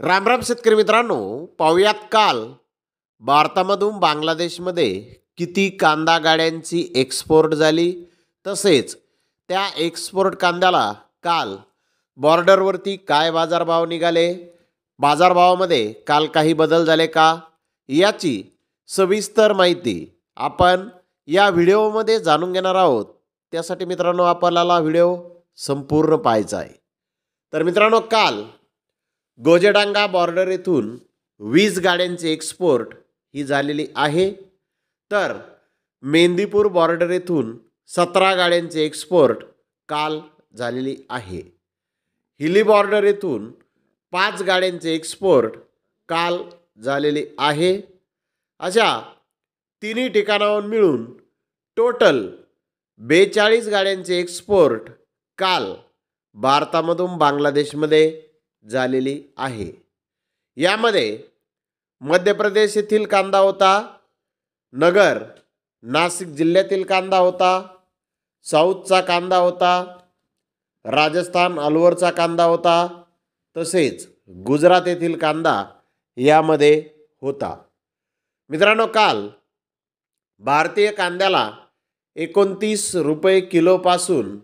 राम राम शेतकरी मित्रांनो, पाहुयात काल भारतामधून बांगलादेशमध्ये किती कांदा गाड्यांची एक्सपोर्ट झाली, तसेच त्या एक्सपोर्ट कांद्याला काल बॉर्डरवरती काय बाजारभाव निघाले, बाजारभावामध्ये काल काही बदल झाले का, याची सविस्तर माहिती आपण या व्हिडिओमध्ये जाणून घेणार आहोत। त्यासाठी मित्रांनो आपल्याला व्हिडिओ संपूर्ण पाहायचा आहे। तर मित्रांनो, काल गोजेडांगा बॉर्डर येथून 20 गाड्यांची एक्सपोर्ट ही झालेली आहे। तर मेंदीपूर बॉर्डर येथून 17 गाड्यांची एक्सपोर्ट काल झालेली आहे। हिली बॉर्डर येथून 5 गाड्यांची एक्सपोर्ट काल झालेली आहे। अशा तिन्ही ठिकाणाहून मिळून टोटल 42 गाड्यांची एक्सपोर्ट काल भारतामधून बांगलादेशमध्ये झालेली आहे। यामध्ये मध्य प्रदेश येथील कांदा होता, नगर नाशिक जिल्ह्यातील कांदा होता, साऊथचा कांदा होता, राजस्थान अलवरचा कांदा होता, तसेच गुजरात येथील कांदा यामध्ये होता। मित्रांनो, काल भारतीय कांद्याला 29 रुपये किलोपासून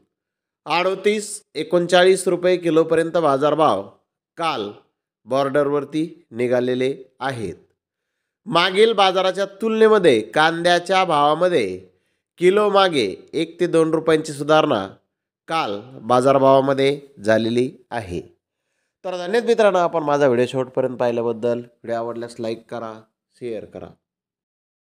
38-39 रुपये किलोपर्यंत बाजारभाव काल बॉर्डरवरती निघालेले आहेत। मागील बाजाराच्या तुलनेमध्ये कांद्याच्या भावामध्ये किलो मागे 1 ते 2 रुपयांची सुधारणा काल बाजारभावामध्ये झालेली आहे। तर धन्यवाद मित्रांनो, आपण माझा व्हिडिओ शेवटपर्यंत पाहिल्याबद्दल। व्हिडिओ आवडल्यास लाईक करा, शेअर करा।